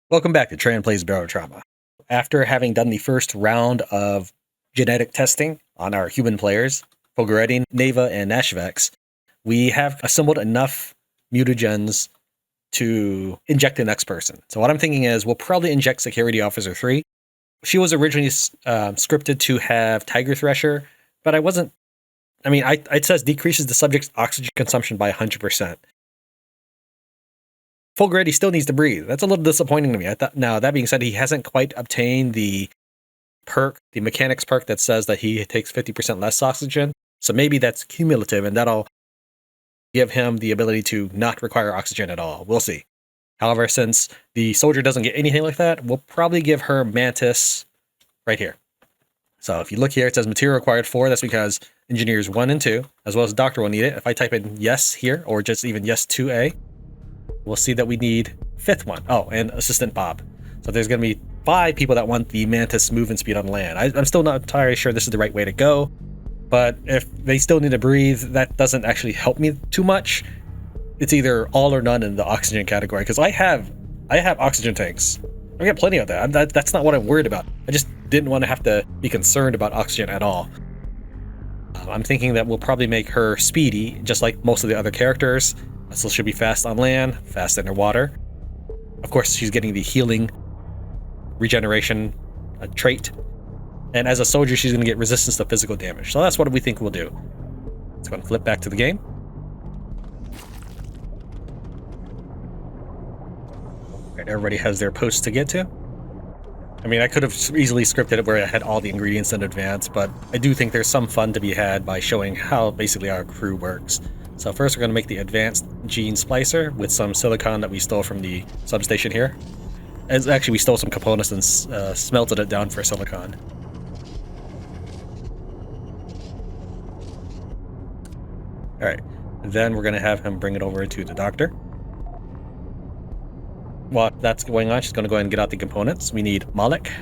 Welcome back to Tran Plays Barotrauma. After having done the first round of genetic testing on our human players, Fogaretti, Neva, and Nashvex, we have assembled enough mutagens to inject the next person. So what I'm thinking is we'll probably inject Security Officer 3. She was originally scripted to have Tiger Thresher, but I wasn't... it says decreases the subject's oxygen consumption by 100%. Fogaretti still needs to breathe. That's a little disappointing to me. Now, that being said, he hasn't quite obtained the perk, the mechanics perk that says that he takes 50% less oxygen. So maybe that's cumulative, and that'll give him the ability to not require oxygen at all. We'll see. However, since the soldier doesn't get anything like that, we'll probably give her Mantis right here. So if you look here, it says material required 4. That's because engineers 1 and 2, as well as doctor, will need it. If I type in yes here, or just even yes 2A, we'll see that we need 5th one. Oh, and Assistant Bob. So there's going to be 5 people that want the Mantis movement speed on land. I'm still not entirely sure this is the right way to go, but if they still need to breathe, that doesn't actually help me too much. It's either all or none in the oxygen category, because I have oxygen tanks. I got plenty of that. That's not what I'm worried about. I just didn't want to have to be concerned about oxygen at all. I'm thinking that we'll probably make her speedy, just like most of the other characters. So she'll be fast on land, fast underwater. Of course, she's getting the healing regeneration trait. And as a soldier, she's going to get resistance to physical damage. So that's what we think we'll do. Let's go and flip back to the game. All right, everybody has their posts to get to. I could have easily scripted it where I had all the ingredients in advance, but I do think there's some fun to be had by showing how basically our crew works. So first we're going to make the advanced gene splicer with some silicon that we stole from the substation here. Actually, we stole some components and smelted it down for silicon. Alright, then we're going to have him bring it over to the doctor. While that's going on, she's going to go ahead and get out the components. We need Malik.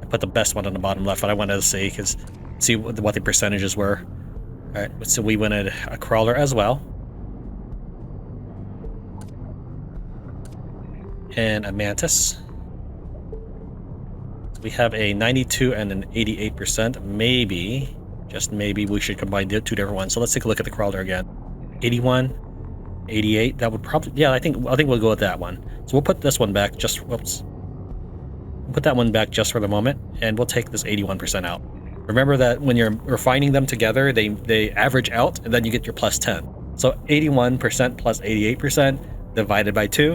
I put the best one on the bottom left, but I wanted to see what the percentages were. Alright, so we wanted a crawler as well. And a mantis. So we have a 92 and an 88%. Maybe, just maybe, we should combine the 2 different ones. So let's take a look at the crawler again. 81, 88, that would probably... Yeah, I think we'll go with that one. So we'll put this one back just... Whoops. We'll put that one back just for the moment, and we'll take this 81% out. Remember that when you're refining them together, they average out, and then you get your plus 10. So 81% plus 88% divided by 2,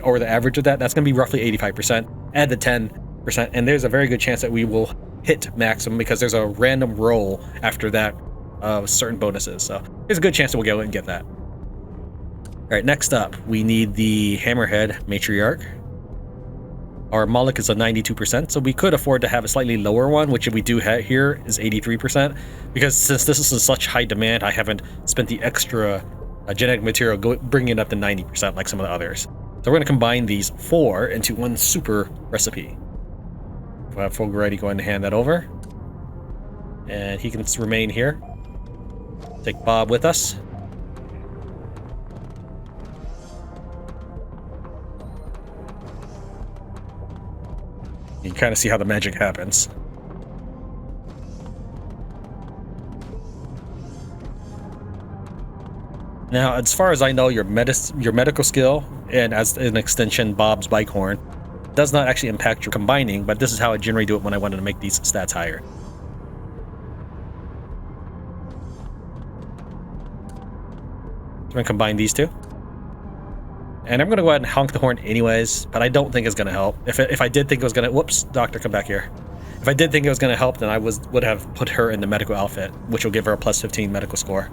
or the average of that's going to be roughly 85%. Add the 10%, and there's a very good chance that we will hit maximum because there's a random roll after that of certain bonuses. So there's a good chance that we'll go and get that. All right, next up, we need the Hammerhead Matriarch. Our Moloch is a 92%, so we could afford to have a slightly lower one, which we do have here is 83%, because since this is in such high demand, I haven't spent the extra genetic material bringing it up to 90% like some of the others. So we're going to combine these 4 into one super recipe. We'll have Fogaretti going to hand that over, and he can remain here. Take Bob with us. You can kind of see how the magic happens. Now, as far as I know, your medical skill, and as an extension, Bob's bike horn, does not actually impact your combining, but this is how I generally do it when I wanted to make these stats higher. I'm going to combine these 2. And I'm going to go ahead and honk the horn anyways, but I don't think it's going to help. If I did think it was going to... Whoops, doctor, come back here. If I did think it was going to help, then I would have put her in the medical outfit, which will give her a plus 15 medical score.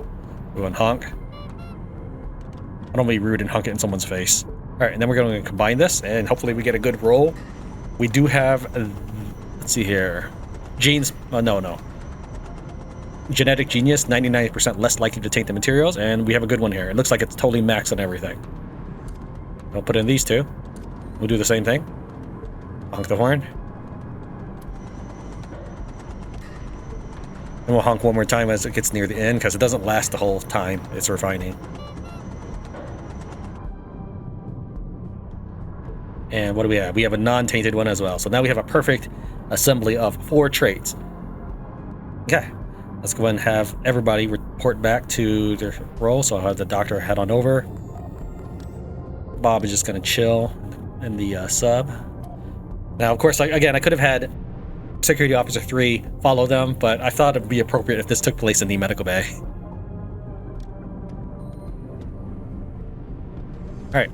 Go and honk. I don't be rude and honk it in someone's face. Alright, and then we're going to combine this, and hopefully we get a good roll. We do have... let's see here. Genes... no. Genetic Genius, 99% less likely to take the materials, and we have a good one here. It looks like it's totally maxed on everything. We'll put in these 2. We'll do the same thing. Honk the horn. And we'll honk one more time as it gets near the end, because it doesn't last the whole time it's refining. And what do we have? We have a non-tainted one as well. So now we have a perfect assembly of 4 traits. Okay, let's go ahead and have everybody report back to their role. So I'll have the doctor head on over. Bob is just going to chill in the sub. Now, of course, again, I could have had Security Officer 3 follow them, but I thought it would be appropriate if this took place in the medical bay. Alright,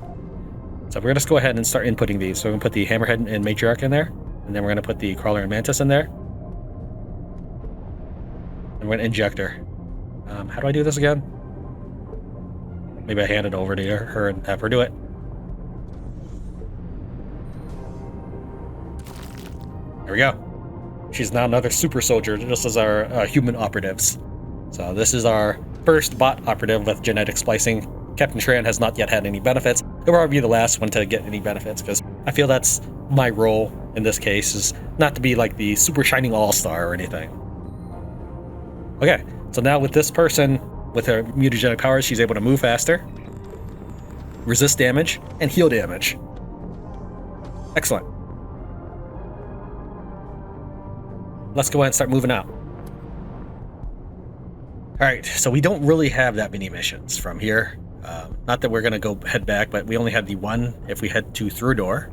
so we're going to just go ahead and start inputting these. So we're going to put the Hammerhead and Matriarch in there, and then we're going to put the Crawler and Mantis in there. And we're going to inject her. How do I do this again? Maybe I hand it over to her and have her do it. There we go. She's now another super soldier, just as our human operatives. So this is our first bot operative with genetic splicing. Captain Tran has not yet had any benefits. He'll probably be the last one to get any benefits, because I feel that's my role in this case, is not to be like the super shining all-star or anything. Okay, so now with this person, with her mutagenic powers, she's able to move faster, resist damage, and heal damage. Excellent. Let's go ahead and start moving out. Alright, so we don't really have that many missions from here. Not that we're going to go head back, but we only had the one if we head to Through Door.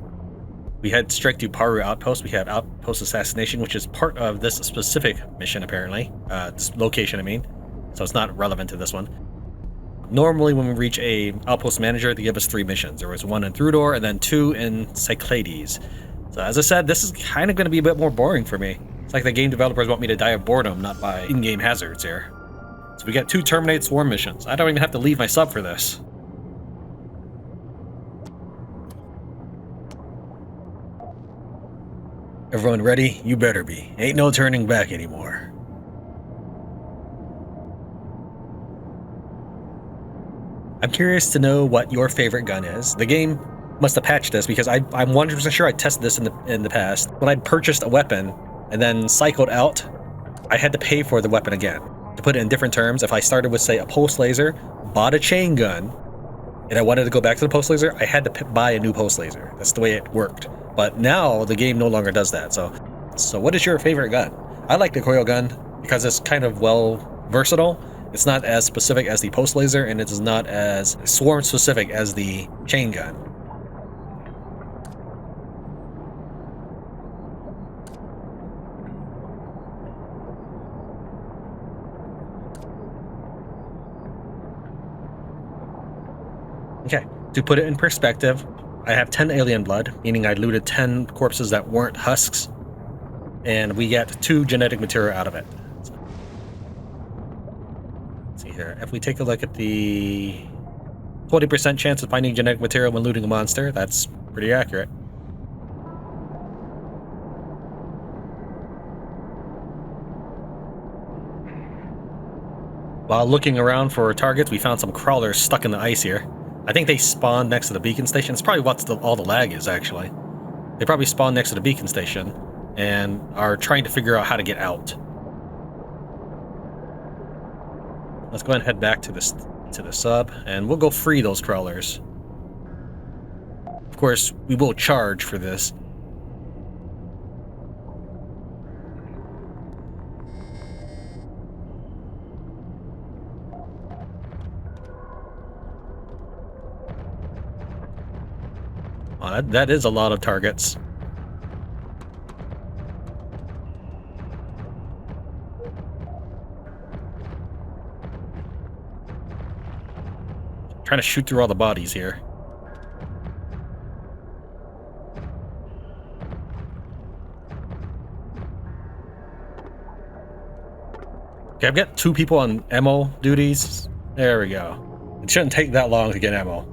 We head straight to Paaru Outpost. We have Outpost Assassination, which is part of this specific mission, apparently. This location, I mean. So it's not relevant to this one. Normally, when we reach a Outpost Manager, they give us 3 missions. There was 1 in Through Door, and then 2 in Cyclades. So as I said, this is kind of going to be a bit more boring for me. It's like the game developers want me to die of boredom, not by in-game hazards here. So we got 2 Terminate Swarm missions. I don't even have to leave my sub for this. Everyone ready? You better be. Ain't no turning back anymore. I'm curious to know what your favorite gun is. The game must have patched this, because I'm 100% sure I tested this in the past. When I purchased a weapon and then cycled out, I had to pay for the weapon again. To put it in different terms, if I started with, say, a pulse laser, bought a chain gun, and I wanted to go back to the pulse laser, I had to buy a new pulse laser. That's the way it worked. But now the game no longer does that. So what is your favorite gun? I like the coil gun because it's kind of versatile. It's not as specific as the pulse laser, and it is not as swarm specific as the chain gun. Okay, to put it in perspective, I have 10 alien blood, meaning I looted 10 corpses that weren't husks, and we get 2 genetic material out of it. So, let's see here. If we take a look at the 20% chance of finding genetic material when looting a monster, that's pretty accurate. While looking around for targets, we found some crawlers stuck in the ice here. I think they spawned next to the beacon station. It's probably what all the lag is, actually. They probably spawned next to the beacon station and are trying to figure out how to get out. Let's go ahead and head back to the sub, and we'll go free those crawlers. Of course, we will charge for this. Oh, that is a lot of targets. Trying to shoot through all the bodies here. Okay, I've got 2 people on ammo duties. There we go. It shouldn't take that long to get ammo.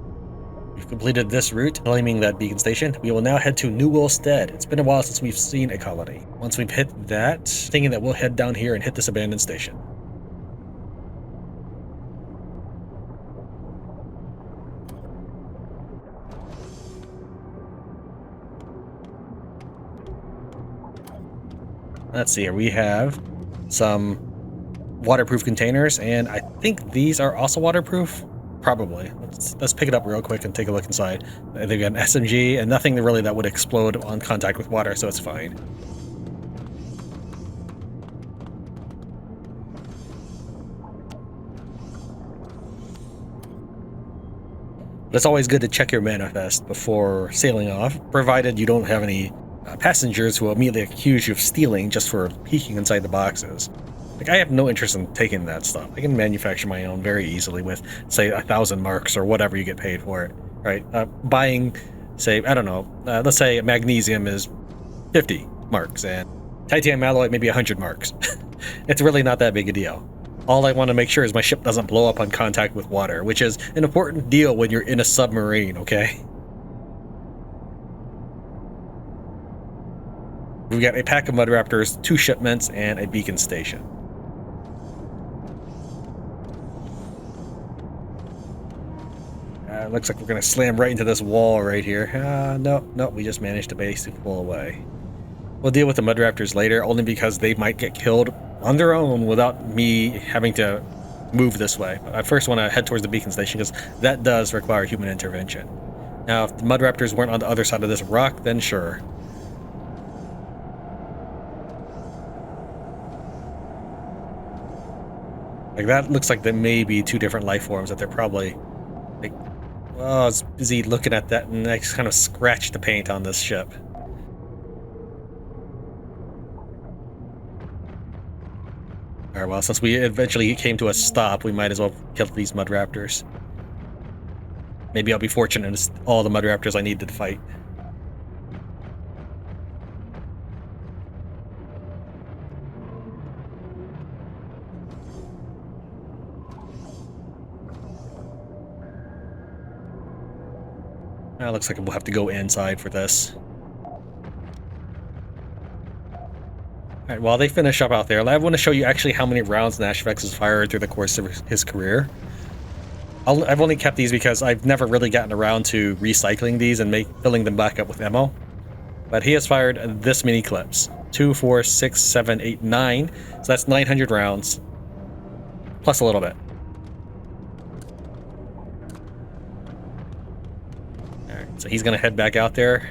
We've completed this route, claiming that beacon station. We will now head to Newellstead. It's been a while since we've seen a colony. Once we've hit that, thinking that we'll head down here and hit this abandoned station. Let's see here. We have some waterproof containers, and I think these are also waterproof. Probably. Let's pick it up real quick and take a look inside. They've got an SMG and nothing really that would explode on contact with water, so it's fine. But it's always good to check your manifest before sailing off, provided you don't have any passengers who will immediately accuse you of stealing just for peeking inside the boxes. Like, I have no interest in taking that stuff. I can manufacture my own very easily with, say, 1,000 marks or whatever you get paid for it, right? Buying, say, I don't know, let's say magnesium is 50 marks and titanium alloy maybe 100 marks. It's really not that big a deal. All I want to make sure is my ship doesn't blow up on contact with water, which is an important deal when you're in a submarine, okay? We've got a pack of Mudraptors, 2 shipments, and a beacon station. Looks like we're going to slam right into this wall right here. No, we just managed to basically pull away. We'll deal with the Mudraptors later, only because they might get killed on their own without me having to move this way. But I first want to head towards the beacon station because that does require human intervention. Now, if the Mudraptors weren't on the other side of this rock, then sure. Like, that looks like there may be 2 different life forms that they're probably... like, oh, I was busy looking at that and I just kind of scratched the paint on this ship. Alright, well, since we eventually came to a stop, we might as well kill these Mudraptors. Maybe I'll be fortunate and it's all the Mudraptors I needed to fight. Looks like we'll have to go inside for this. Alright, while they finish up out there, I want to show you actually how many rounds Nashvex has fired through the course of his career. I've only kept these because I've never really gotten around to recycling these and filling them back up with ammo. But he has fired this many clips. 2, 4, 6, 7, 8, 9. So that's 900 rounds. Plus a little bit. Alright, so he's going to head back out there.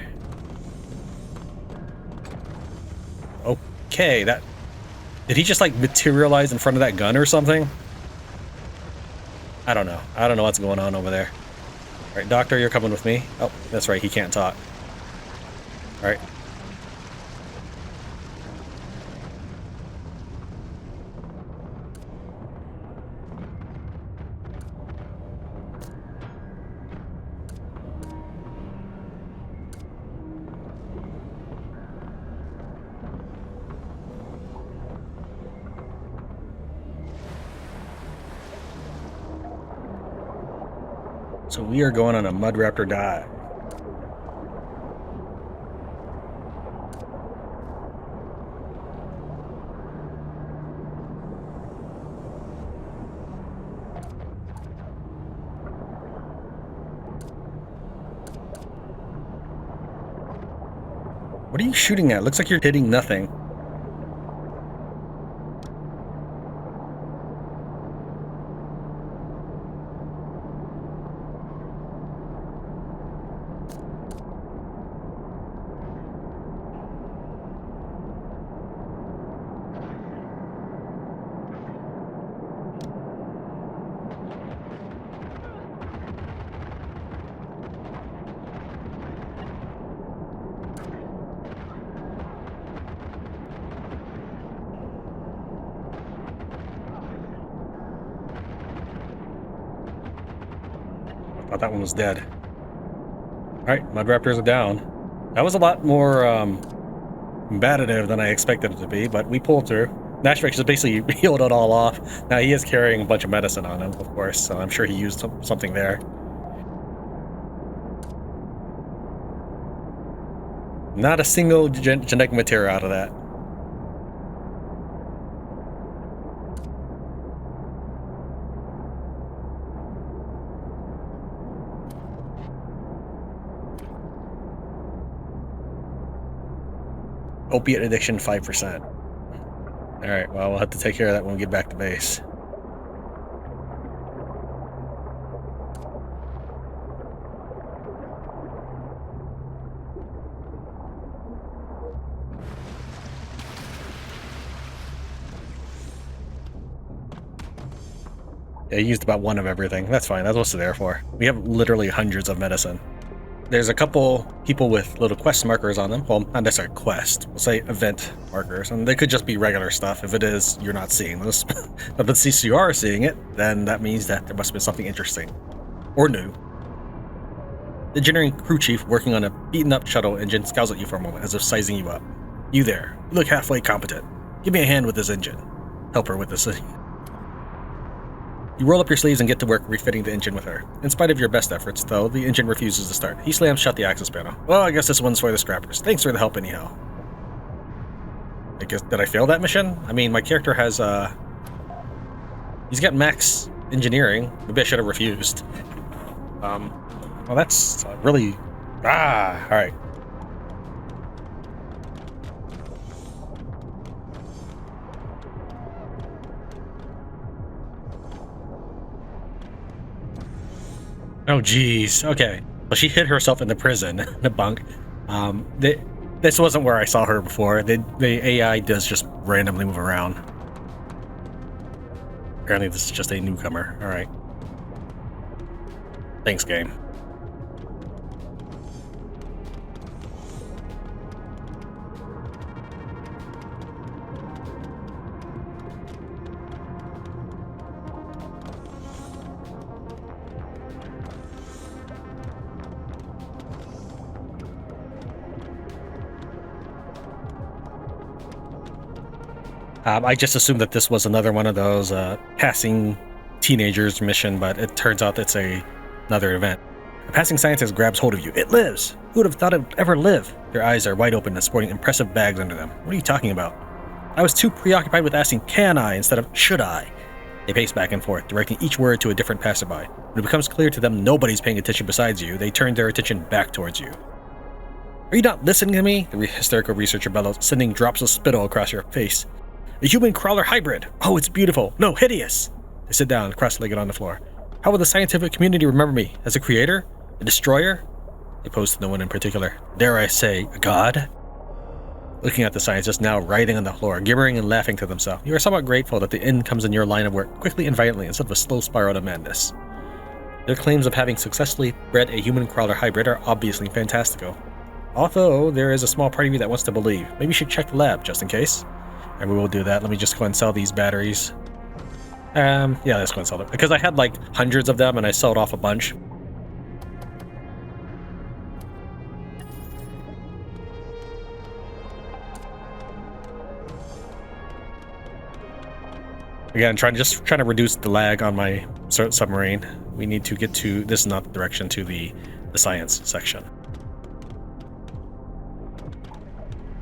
Okay, that... did he just, like, materialize in front of that gun or something? I don't know. I don't know what's going on over there. Alright, Doctor, you're coming with me. Oh, that's right, he can't talk. Alright. So we are going on a Mudraptor dive. What are you shooting at? Looks like you're hitting nothing. Thought that one was dead. Alright, Mudraptors are down. That was a lot more combative than I expected it to be, but we pulled through. Nashvex just basically healed it all off. Now he is carrying a bunch of medicine on him, of course, so I'm sure he used something there. Not a single genetic material out of that. Opiate addiction, 5%. Alright, well, we'll have to take care of that when we get back to base. Yeah, I used about one of everything. That's fine. That's what it's there for. We have literally hundreds of medicine. There's a couple people with little quest markers on them. Well, not necessarily quest. We'll say event markers. And they could just be regular stuff. If it is, you're not seeing this. But since you are seeing it, then that means that there must have been something interesting. Or new. The engineering crew chief working on a beaten-up shuttle engine scowls at you for a moment, as if sizing you up. You there. You look halfway competent. Give me a hand with this engine. Help her with this. You roll up your sleeves and get to work refitting the engine with her. In spite of your best efforts, though, the engine refuses to start. He slams shut the access panel. Well, I guess this one's for the scrappers. Thanks for the help anyhow. I guess, did I fail that mission? I mean, my character has, he's got max engineering. Maybe I should have refused. Well, that's really... alright. Oh, geez. Okay. Well, she hid herself in the prison, the bunk. This wasn't where I saw her before. The AI does just randomly move around. Apparently, this is just a newcomer. All right. Thanks, game. I just assumed that this was another one of those passing teenagers mission, but it turns out it's another event. A passing scientist grabs hold of you. It lives! Who would have thought it would ever live? Their eyes are wide open and sporting impressive bags under them. What are you talking about? I was too preoccupied with asking, can I, instead of should I? They pace back and forth, directing each word to a different passerby. When it becomes clear to them nobody's paying attention besides you, they turn their attention back towards you. Are you not listening to me? The hysterical researcher bellows, sending drops of spittle across your face. A human crawler hybrid! Oh, it's beautiful! No, hideous! They sit down, cross-legged on the floor. How will the scientific community remember me? As a creator? A destroyer? They pose to no one in particular. Dare I say, a god? Looking at the scientist now writhing on the floor, gibbering and laughing to themselves, you are somewhat grateful that the end comes in your line of work quickly and violently instead of a slow spiral to madness. Their claims of having successfully bred a human crawler hybrid are obviously fantastical. Although, there is a small part of you that wants to believe. Maybe you should check the lab, just in case. And we will do that. Let me just go and sell these batteries. Yeah, let's go and sell them. Because I had like hundreds of them and I sold off a bunch. Again, trying to reduce the lag on my submarine. We need to get to, this is not the direction, to the science section.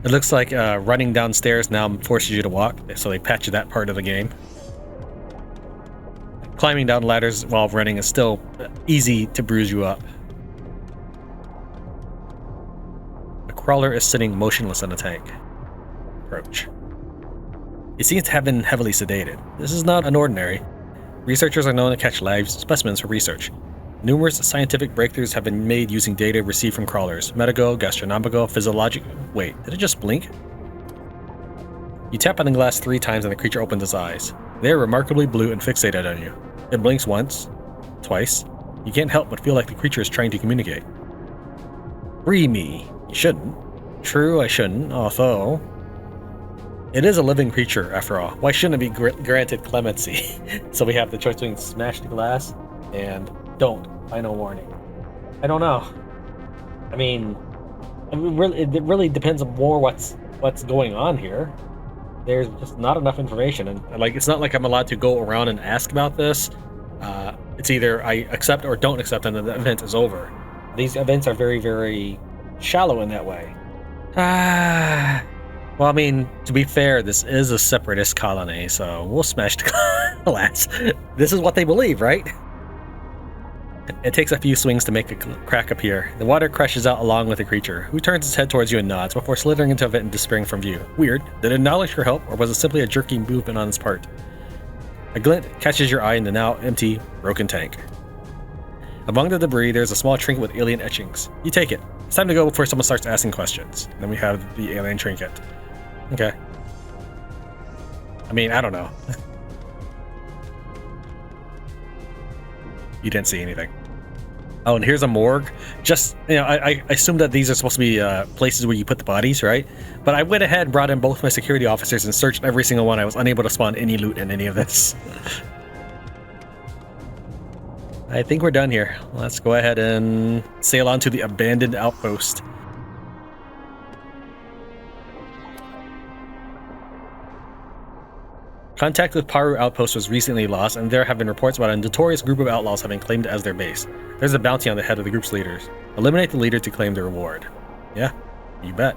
It looks like running downstairs now forces you to walk, so they patch that part of the game. Climbing down ladders while running is still easy to bruise you up. The crawler is sitting motionless in a tank. Approach. It seems to have been heavily sedated. This is not unordinary. Researchers are known to catch live specimens for research. Numerous scientific breakthroughs have been made using data received from crawlers. Medical, gastronomical, physiological... Wait, did it just blink? You tap on the glass 3 times and the creature opens its eyes. They are remarkably blue and fixated on you. It blinks once, twice. You can't help but feel like the creature is trying to communicate. Free me. You shouldn't. True, I shouldn't, although... It is a living creature, after all. Why shouldn't it be granted clemency? So we have the choice between smash the glass and don't. Final warning. I don't know. I mean, it really depends on more what's going on here. There's just not enough information, and like it's not like I'm allowed to go around and ask about this. It's either I accept or don't accept, and the event is over. These events are very, very shallow in that way. Well, I mean, to be fair, this is a separatist colony, so we'll smash the glass. This is what they believe, right? It takes a few swings to make a crack appear. The water crashes out along with the creature, who turns its head towards you and nods before slithering into a vent and disappearing from view. Weird. Did it acknowledge your help, or was it simply a jerky movement on its part? A glint catches your eye in the now empty, broken tank. Among the debris, there's a small trinket with alien etchings. You take it. It's time to go before someone starts asking questions. Then we have the alien trinket. Okay. I mean, I don't know. You didn't see anything. Oh, and here's a morgue. Just, I assume that these are supposed to be places where you put the bodies, right? But I went ahead and brought in both my security officers and searched every single one. I was unable to spawn any loot in any of this. I think we're done here. Let's go ahead and sail on to the abandoned outpost. Contact with Paaru Outpost was recently lost, and there have been reports about a notorious group of outlaws having claimed it as their base. There's a bounty on the head of the group's leaders. Eliminate the leader to claim the reward. Yeah, you bet.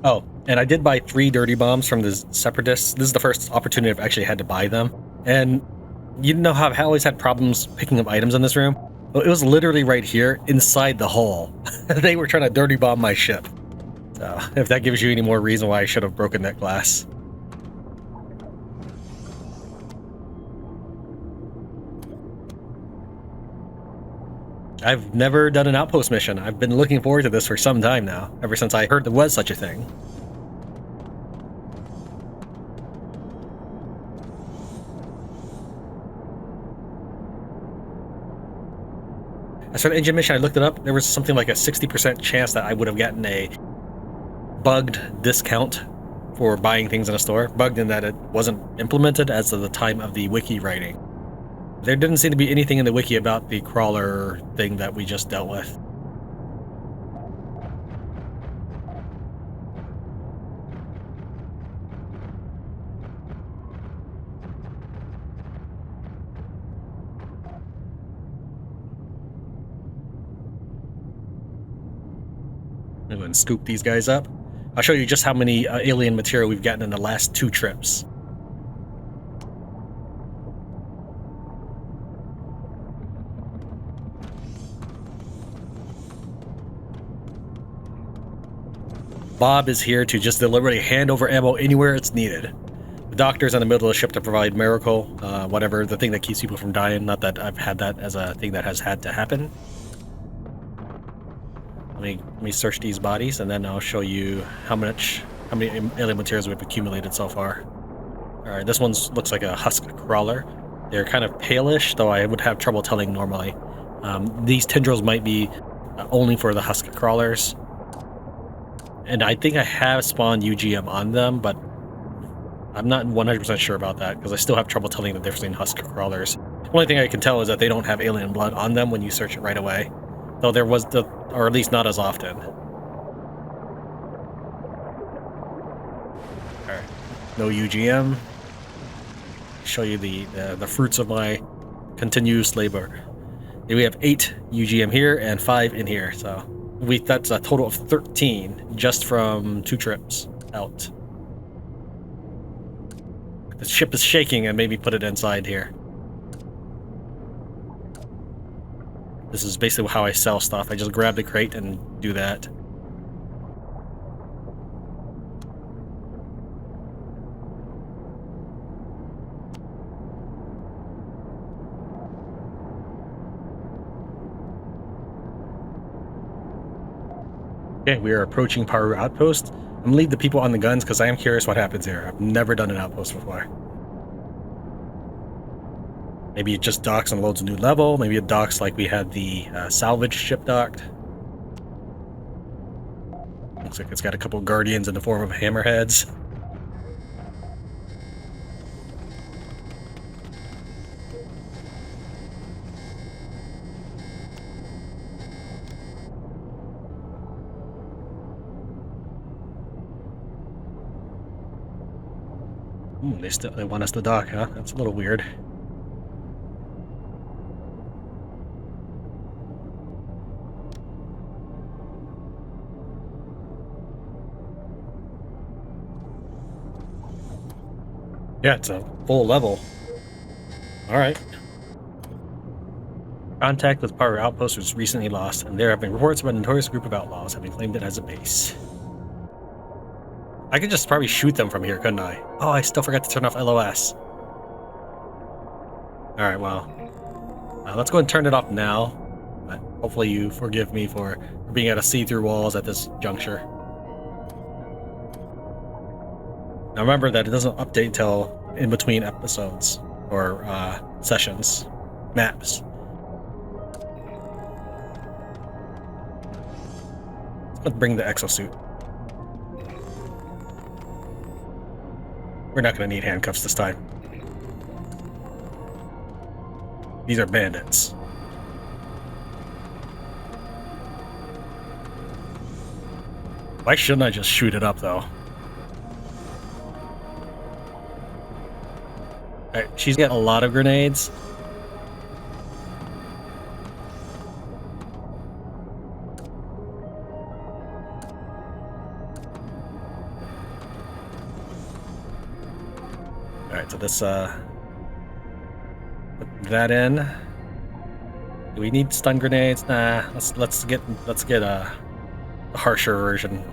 Oh, and I did buy 3 dirty bombs from the separatists. This is the first opportunity I've actually had to buy them. And you know how I've always had problems picking up items in this room? Well, it was literally right here inside the hole. They were trying to dirty bomb my ship. So if that gives you any more reason why I should have broken that glass. I've never done an outpost mission. I've been looking forward to this for some time now, ever since I heard there was such a thing. As for the engine mission, I looked it up. There was something like a 60% chance that I would have gotten a bugged discount for buying things in a store. Bugged in that it wasn't implemented as of the time of the wiki writing. There didn't seem to be anything in the wiki about the crawler thing that we just dealt with. I'm going to scoop these guys up. I'll show you just how many alien material we've gotten in the last 2 trips. Bob is here to just deliberately hand over ammo anywhere it's needed. The doctor's in the middle of the ship to provide miracle, whatever, the thing that keeps people from dying. Not that I've had that as a thing that has had to happen. Let me search these bodies, and then I'll show you how many alien materials we've accumulated so far. Alright, this one looks like a husk crawler. They're kind of palish, though I would have trouble telling normally. These tendrils might be only for the husk crawlers. And I think I have spawned UGM on them, but I'm not 100% sure about that, because I still have trouble telling the difference between husk crawlers. The only thing I can tell is that they don't have alien blood on them when you search it right away. Though there was or at least not as often. Alright, no UGM. Show you the fruits of my continuous labor. We have 8 UGM here and 5 in here, so that's a total of 13 just from 2 trips out. The ship is shaking, and maybe put it inside here. This is basically how I sell stuff. I just grab the crate and do that. Okay, we are approaching Paaru Outpost. I'm gonna leave the people on the guns because I am curious what happens here. I've never done an outpost before. Maybe it just docks and loads a new level. Maybe it docks like we had the salvage ship docked. Looks like it's got a couple guardians in the form of hammerheads. They want us to dock, huh? That's a little weird. Yeah, it's a full level. Alright. Contact with Paaru Outpost was recently lost, and there have been reports about a notorious group of outlaws having claimed it as a base. I could just probably shoot them from here, couldn't I? Oh, I still forgot to turn off LOS. Alright, well. Let's go and turn it off now. Hopefully you forgive me for being able to see through walls at this juncture. Now remember that it doesn't update until in between episodes or sessions, maps. Let's bring the exosuit. We're not going to need handcuffs this time. These are bandits. Why shouldn't I just shoot it up, though? Alright, she's got a lot of grenades. Alright, so this, put that in. Do we need stun grenades? Nah, let's get a harsher version.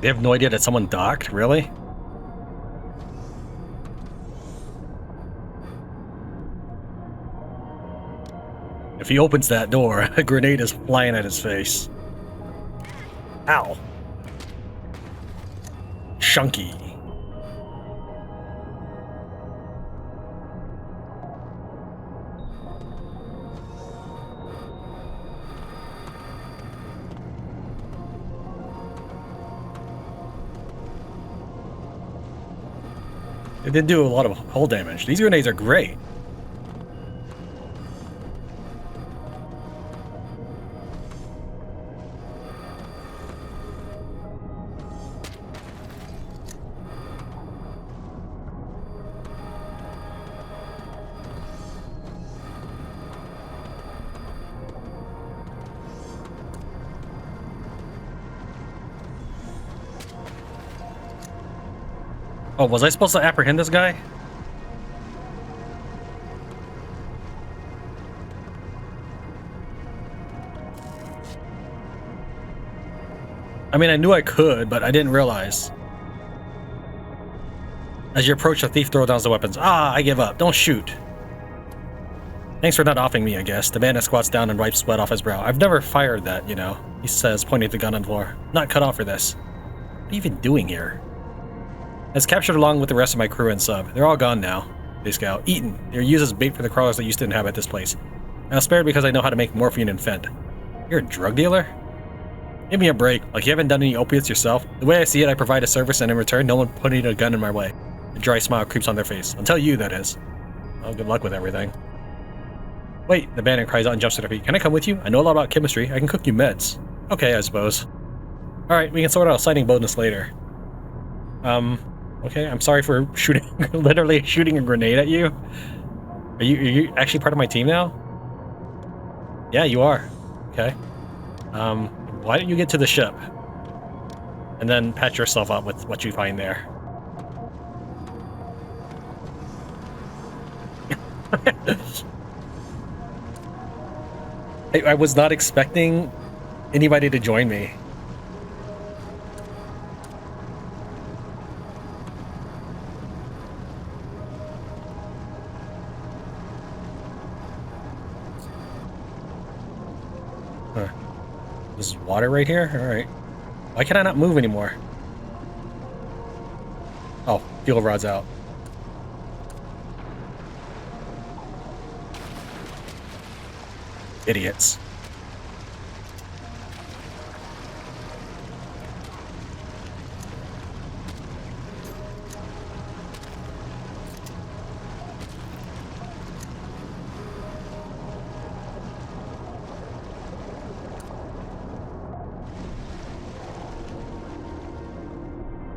They have no idea that someone docked? Really? If he opens that door, a grenade is flying at his face. Ow. Chunky. It did do a lot of hull damage. These grenades are great. Oh, was I supposed to apprehend this guy? I mean, I knew I could, but I didn't realize. As you approach, the thief throws down the weapons. Ah, I give up. Don't shoot. Thanks for not offing me, I guess. The bandit squats down and wipes sweat off his brow. I've never fired that, you know, he says, pointing the gun on the floor. Not cut off for this. What are you even doing here? I was captured along with the rest of my crew and sub. They're all gone now, they scout. Eaten. They're used as bait for the crawlers that used to inhabit this place. I was spared because I know how to make morphine and fent. You're a drug dealer? Give me a break. Like you haven't done any opiates yourself? The way I see it, I provide a service and in return, no one putting a gun in my way. A dry smile creeps on their face. Until you, that is. Well, good luck with everything. Wait, the bandit cries out and jumps to their feet. Can I come with you? I know a lot about chemistry. I can cook you meds. Okay, I suppose. Alright, we can sort out a sighting bonus later. Okay, I'm sorry for shooting, literally shooting a grenade at you. Are you actually part of my team now? Yeah, you are. Okay. Why don't you get to the ship? And then patch yourself up with what you find there. I was not expecting anybody to join me. Huh. This is water right here? Alright. Why can I not move anymore? Oh, fuel rod's out. Idiots.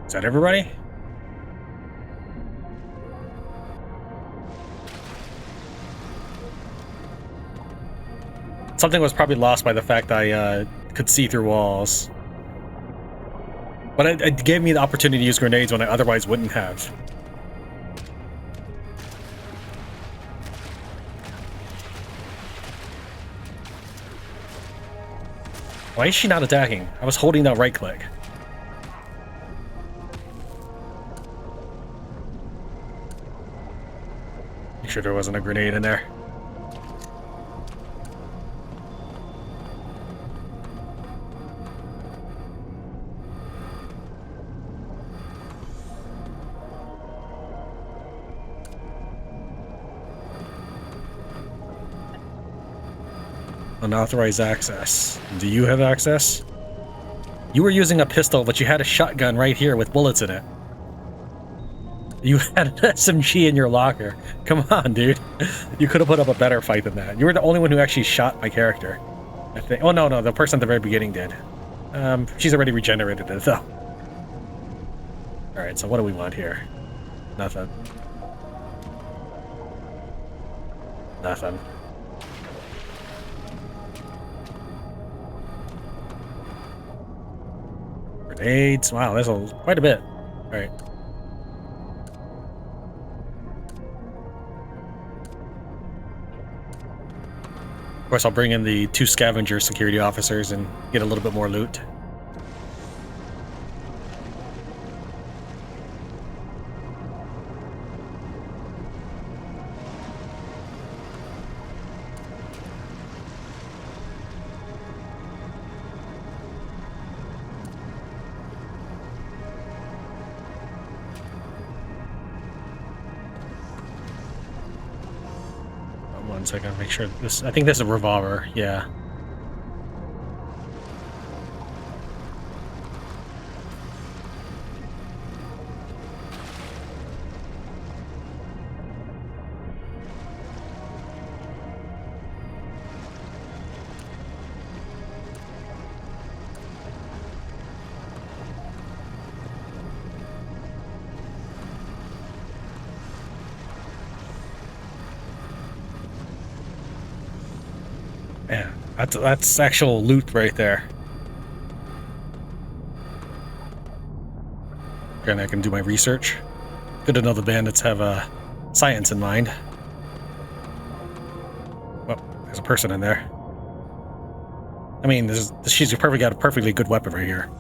Is that everybody? Something was probably lost by the fact I could see through walls. But it gave me the opportunity to use grenades when I otherwise wouldn't have. Why is she not attacking? I was holding that right click. Make sure there wasn't a grenade in there. Unauthorized access. Do you have access? You were using a pistol, but you had a shotgun right here with bullets in it. You had an SMG in your locker. Come on, dude. You could have put up a better fight than that. You were the only one who actually shot my character, I think. Oh, no, the person at the very beginning did. She's already regenerated it, though. Alright, so what do we want here? Nothing. Nothing. Grenades. Wow, there's quite a bit. Alright. Of course, I'll bring in the 2 scavenger security officers and get a little bit more loot. I gotta make sure this. I think this is a revolver. Yeah. Yeah, that's actual loot right there. And I can do my research. Good to know the bandits have science in mind. Well, there's a person in there. I mean, she's got a perfectly good weapon right here.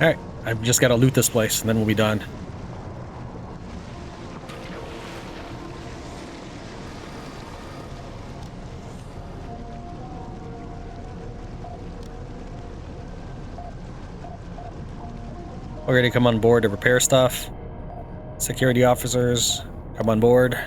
Alright, I've just got to loot this place, and then we'll be done. We're ready to come on board to repair stuff. Security officers, come on board.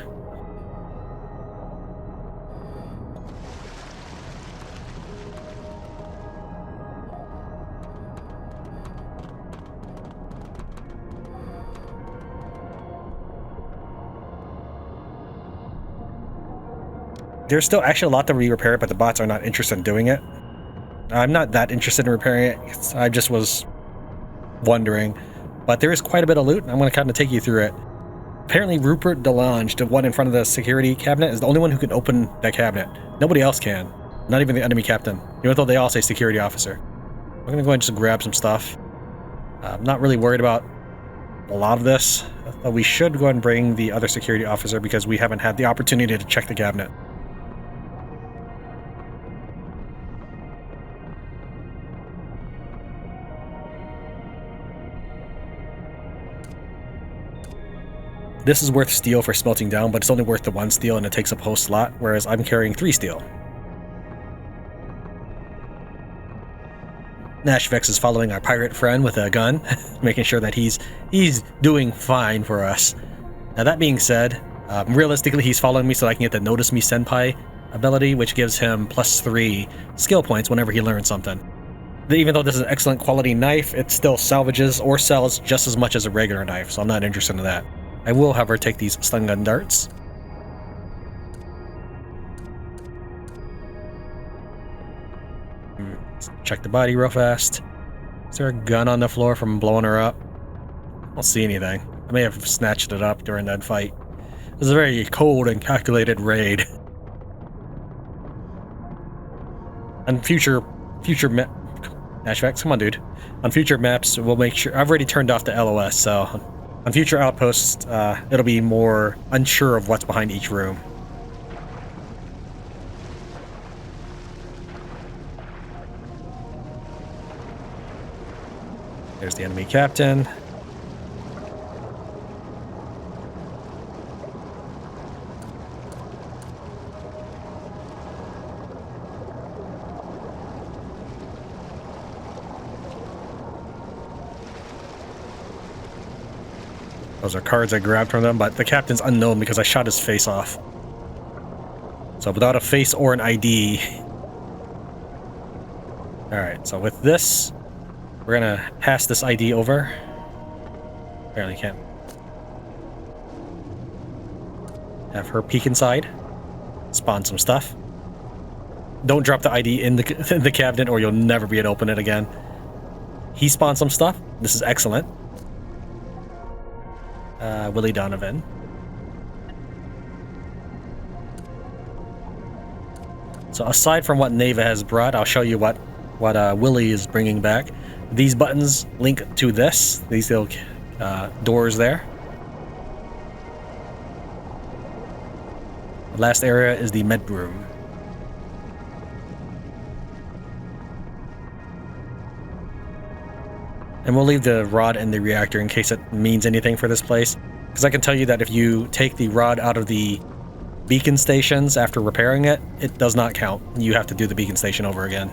There's still actually a lot to re-repair, but the bots are not interested in doing it. I'm not that interested in repairing it. I just was wondering. But there is quite a bit of loot, and I'm going to kind of take you through it. Apparently, Rupert DeLange, the one in front of the security cabinet, is the only one who can open that cabinet. Nobody else can. Not even the enemy captain. Even though they all say security officer. I'm going to go and just grab some stuff. I'm not really worried about a lot of this. But we should go and bring the other security officer because we haven't had the opportunity to check the cabinet. This is worth steel for smelting down, but it's only worth the 1 steel and it takes up whole slot, whereas I'm carrying 3 steel. Nashvex is following our pirate friend with a gun, making sure that he's doing fine for us. Now that being said, realistically he's following me so I can get the Notice Me Senpai ability, which gives him +3 skill points whenever he learns something. Even though this is an excellent quality knife, it still salvages or sells just as much as a regular knife, so I'm not interested in that. I will, however, take these stun gun darts. Check the body real fast. Is there a gun on the floor from blowing her up? I don't see anything. I may have snatched it up during that fight. It was a very cold and calculated raid. On future Ashvax, come on, dude. On future maps, we'll make sure. I've already turned off the LOS, so on future outposts, it'll be more unsure of what's behind each room. There's the enemy captain. Those are cards I grabbed from them, but the captain's unknown because I shot his face off. So without a face or an ID... Alright, so with this, we're gonna pass this ID over. Apparently can't. Have her peek inside. Spawn some stuff. Don't drop the ID in the cabinet or you'll never be able to open it again. He spawned some stuff. This is excellent. Willie Donovan. So aside from what Neva has brought, I'll show you what Willie is bringing back. These buttons link to this. These little doors there. The last area is the med room. And we'll leave the rod in the reactor in case it means anything for this place. Because I can tell you that if you take the rod out of the beacon stations after repairing it, it does not count. You have to do the beacon station over again.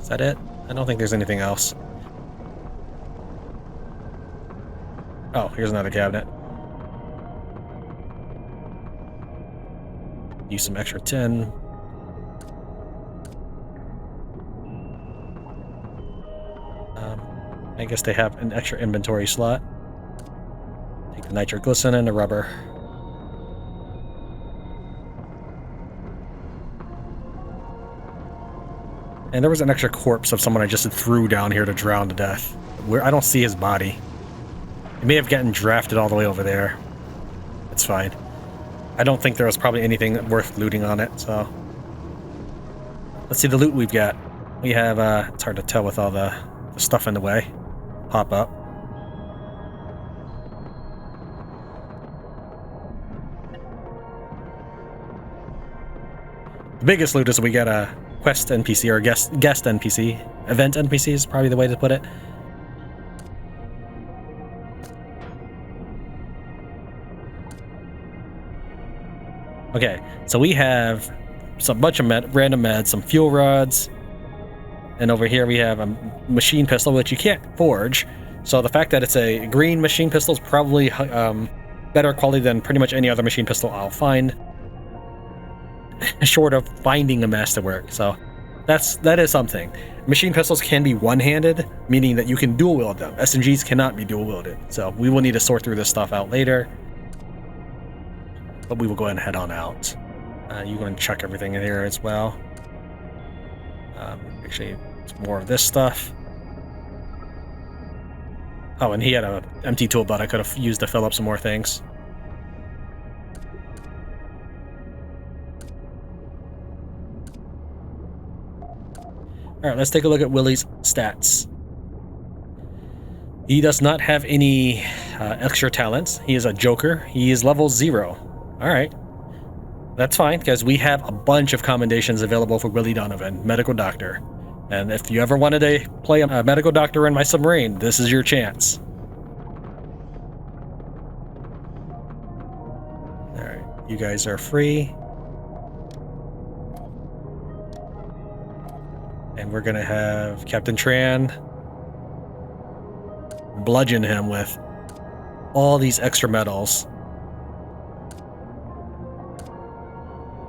Is that it? I don't think there's anything else. Oh, here's another cabinet. Use some extra tin. I guess they have an extra inventory slot. Take the nitroglycerin and the rubber. And there was an extra corpse of someone I just threw down here to drown to death. I don't see his body. He may have gotten drafted all the way over there. It's fine. I don't think there was probably anything worth looting on it, so... Let's see the loot we've got. We have, it's hard to tell with all the stuff in the way. Pop up. The biggest loot is we got a quest NPC or guest NPC. Event NPC is probably the way to put it. Okay, so we have some bunch of random meds, some fuel rods. And over here we have a machine pistol, which you can't forge. So the fact that it's a green machine pistol is probably better quality than pretty much any other machine pistol I'll find. Short of finding a masterwork. So that is something. Machine pistols can be one-handed, meaning that you can dual wield them. SMGs cannot be dual wielded. So we will need to sort through this stuff out later. But we will go ahead and head on out. You going to check everything in here as well. Actually, it's more of this stuff. Oh, and he had an empty tool belt I could have used to fill up some more things. Alright, let's take a look at Willie's stats. He does not have any extra talents. He is a joker. He is level 0. Alright. That's fine, because we have a bunch of commendations available for Willie Donovan, Medical Doctor. And if you ever wanted to play a Medical Doctor in my submarine, this is your chance. Alright, you guys are free. And we're gonna have Captain Tran bludgeon him with all these extra medals.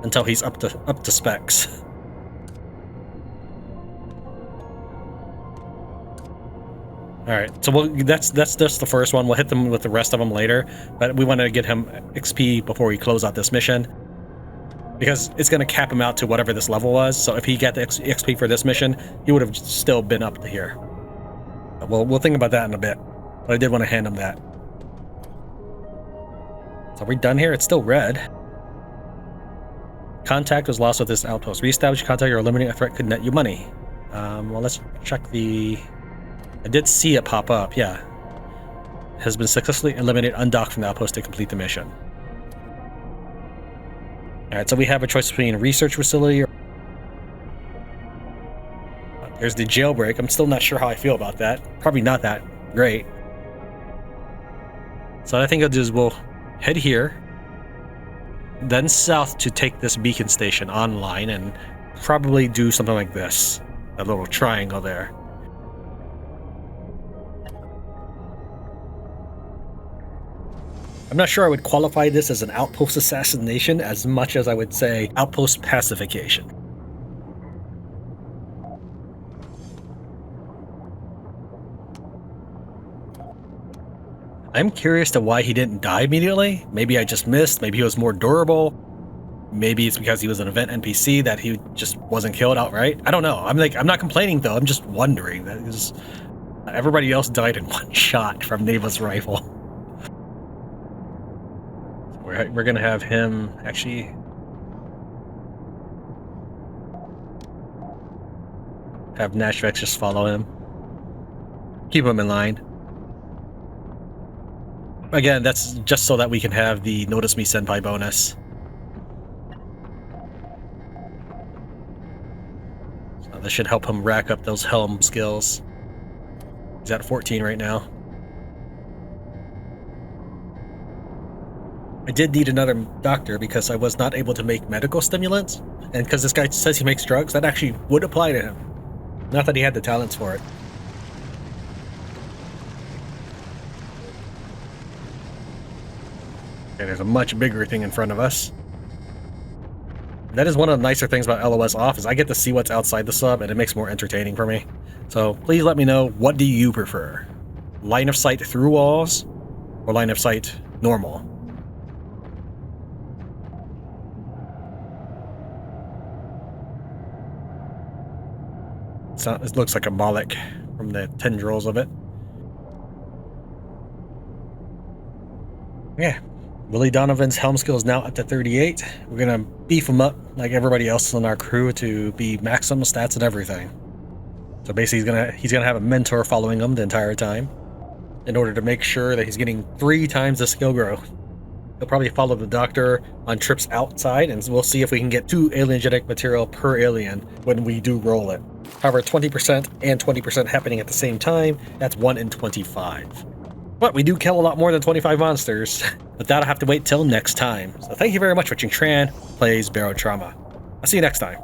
Until he's up to specs. All right, so that's just the first one. We'll hit them with the rest of them later, but we want to get him XP before we close out this mission. because it's going to cap him out to whatever this level was. So if he got the XP for this mission, he would have still been up to here. We'll think about that in a bit, but I did want to hand him that. So are we done here? It's still red. Contact was lost with this outpost. Reestablish contact or eliminate a threat could net you money. Well, let's check the... I did see it pop up, yeah. Has been successfully eliminated, undocked from the outpost to complete the mission. Alright, so we have a choice between a research facility or... There's the jailbreak. I'm still not sure how I feel about that. Probably not that great. So what I think I'll do is we'll head here, then south to take this beacon station online and probably do something like this. A little triangle there. I'm not sure I would qualify this as an outpost assassination as much as I would say outpost pacification. I'm curious to why he didn't die immediately. Maybe I just missed, maybe he was more durable. Maybe it's because he was an event NPC that he just wasn't killed outright. I don't know. I'm not complaining though, I'm just wondering. That is, everybody else died in one shot from Neva's rifle. We're gonna have him actually have Nashvex just follow him. Keep him in line. Again, that's just so that we can have the Notice Me Senpai bonus. So this should help him rack up those helm skills. He's at 14 right now. I did need another doctor because I was not able to make medical stimulants, and because this guy says he makes drugs, that actually would apply to him. Not that he had the talents for it. Okay, there's a much bigger thing in front of us. That is one of the nicer things about LOS off, is I get to see what's outside the sub, and it makes it more entertaining for me. So please let me know, what do you prefer? Line of sight through walls, or line of sight normal? It looks like a Moloch from the tendrils of it. Yeah, Willie Donovan's helm skill is now up to 38. We're gonna beef him up like everybody else on our crew to be maximum stats and everything. So basically he's gonna have a mentor following him the entire time in order to make sure that he's getting 3 times the skill growth. He'll probably follow the doctor on trips outside, and we'll see if we can get 2 alien genetic material per alien when we do roll it. However, 20% and 20% happening at the same time, that's 1 in 25. But we do kill a lot more than 25 monsters, but that'll have to wait till next time. So thank you very much for watching Tran Plays Barotrauma. I'll see you next time.